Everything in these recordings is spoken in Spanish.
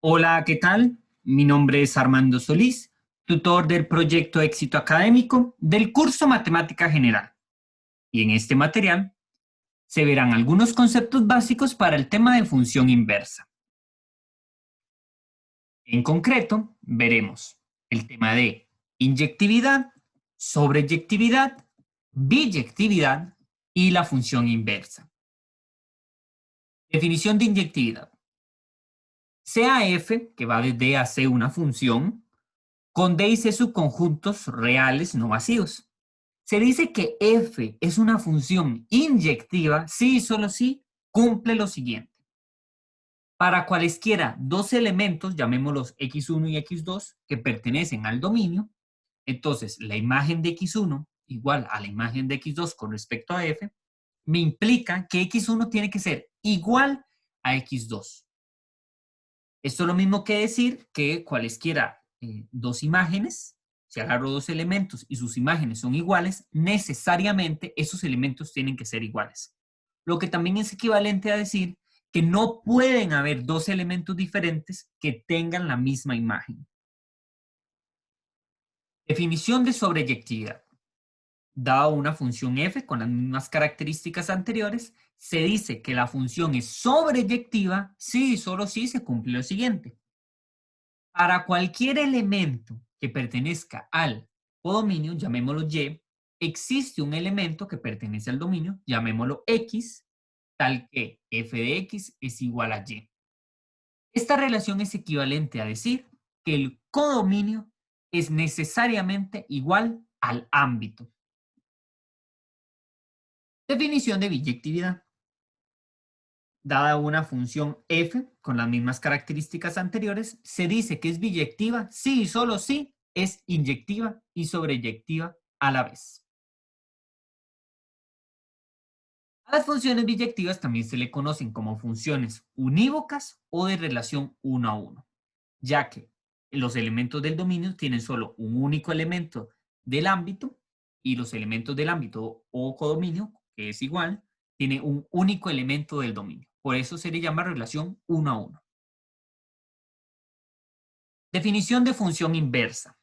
Hola, ¿qué tal? Mi nombre es Armando Solís, tutor del proyecto Éxito Académico del curso Matemática General. Y en este material se verán algunos conceptos básicos para el tema de función inversa. En concreto, veremos el tema de inyectividad, sobreyectividad, biyectividad y la función inversa. Definición de inyectividad. Sea f, que va desde a c una función, con D y C subconjuntos reales no vacíos. Se dice que f es una función inyectiva si y solo si cumple lo siguiente. Para cualesquiera dos elementos, llamémoslos x1 y x2, que pertenecen al dominio, entonces la imagen de x1 igual a la imagen de x2 con respecto a f, me implica que x1 tiene que ser igual a x2. Esto es lo mismo que decir que cualesquiera dos imágenes, si agarro dos elementos y sus imágenes son iguales, necesariamente esos elementos tienen que ser iguales. Lo que también es equivalente a decir que no pueden haber dos elementos diferentes que tengan la misma imagen. Definición de sobreyectividad. Dada una función f con las mismas características anteriores, se dice que la función es sobreyectiva si y solo si se cumple lo siguiente. Para cualquier elemento que pertenezca al codominio, llamémoslo Y, existe un elemento que pertenece al dominio, llamémoslo X, tal que f de X es igual a Y. Esta relación es equivalente a decir que el codominio es necesariamente igual al ámbito. Definición de biyectividad. Dada una función f con las mismas características anteriores, se dice que es biyectiva si y solo si es inyectiva y sobreyectiva a la vez. A las funciones biyectivas también se le conocen como funciones unívocas o de relación uno a uno, ya que los elementos del dominio tienen solo un único elemento del ámbito y los elementos del ámbito o codominio, que es igual, tiene un único elemento del dominio. Por eso se le llama relación uno a uno. Definición de función inversa.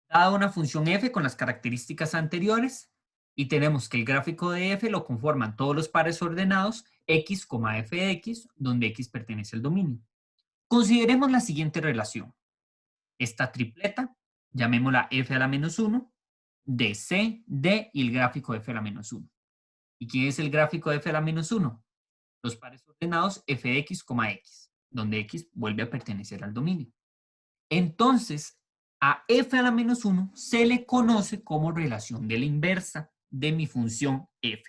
Dada una función f con las características anteriores y tenemos que el gráfico de f lo conforman todos los pares ordenados x, f de x, donde x pertenece al dominio. Consideremos la siguiente relación. Esta tripleta, llamémosla f a la menos 1, de c, d y el gráfico de f a la menos 1. ¿Y quién es el gráfico de f a la menos 1? Los pares ordenados f de x, x, donde x vuelve a pertenecer al dominio. Entonces, a f a la menos 1 se le conoce como relación de la inversa de mi función f.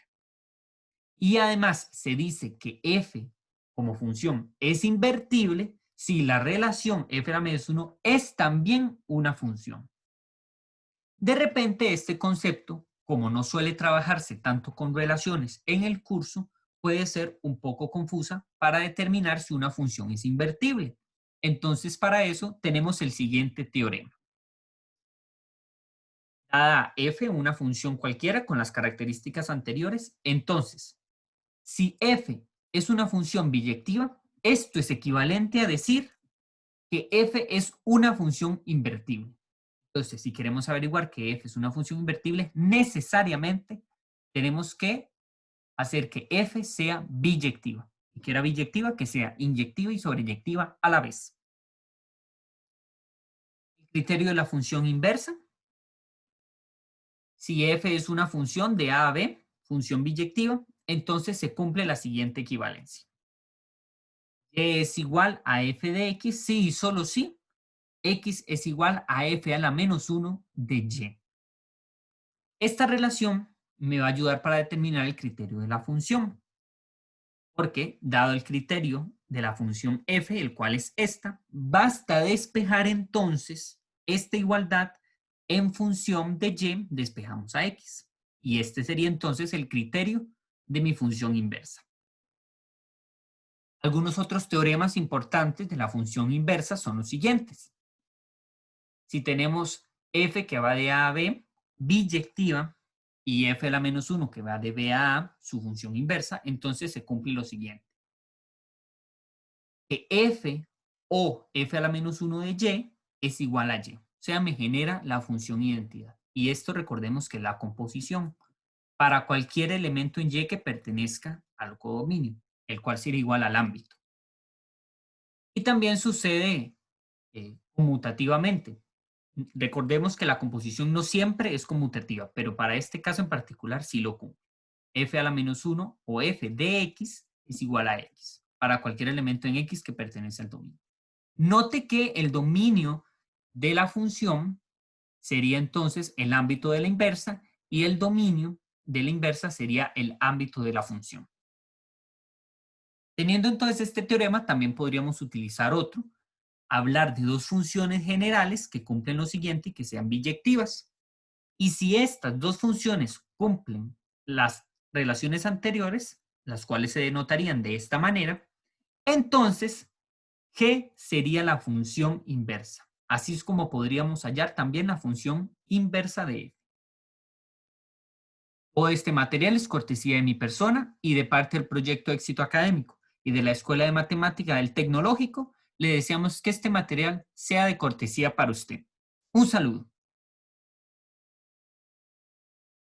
Y además se dice que f como función es invertible si la relación f a la menos 1 es también una función. De repente este concepto, como no suele trabajarse tanto con relaciones en el curso, puede ser un poco confusa para determinar si una función es invertible. Entonces, para eso tenemos el siguiente teorema. Dada f una función cualquiera con las características anteriores, entonces, si f es una función biyectiva, esto es equivalente a decir que f es una función invertible. Entonces, si queremos averiguar que f es una función invertible, necesariamente tenemos que hacer que f sea biyectiva. Y que era biyectiva, que sea inyectiva y sobreyectiva a la vez. El criterio de la función inversa. Si f es una función de a a b, función biyectiva, entonces se cumple la siguiente equivalencia. Y es igual a f de x si y solo si x es igual a f a la menos 1 de y. Esta relación me va a ayudar para determinar el criterio de la función, porque dado el criterio de la función f, el cual es esta, basta despejar entonces esta igualdad en función de y, despejamos a x. Y este sería entonces el criterio de mi función inversa. Algunos otros teoremas importantes de la función inversa son los siguientes. Si tenemos f que va de a a b, biyectiva, y f a la menos 1 que va de b a a, su función inversa, entonces se cumple lo siguiente. que f o f a la menos 1 de y es igual a y. O sea, me genera la función identidad. Y esto recordemos que es la composición para cualquier elemento en y que pertenezca al codominio, el cual sería igual al ámbito. Y también sucede conmutativamente. Recordemos que la composición no siempre es conmutativa, pero para este caso en particular sí lo cumple. F a la menos 1 o f de x es igual a x para cualquier elemento en x que pertenece al dominio. Note que el dominio de la función sería entonces el ámbito de la inversa y el dominio de la inversa sería el ámbito de la función. Teniendo entonces este teorema, también podríamos utilizar otro, hablar de dos funciones generales que cumplen lo siguiente y que sean biyectivas. Y si estas dos funciones cumplen las relaciones anteriores, las cuales se denotarían de esta manera, entonces G sería la función inversa. Así es como podríamos hallar también la función inversa de F. Todo este material es cortesía de mi persona y de parte del proyecto Éxito Académico y de la Escuela de Matemática del Tecnológico. Le deseamos que este material sea de cortesía para usted. Un saludo.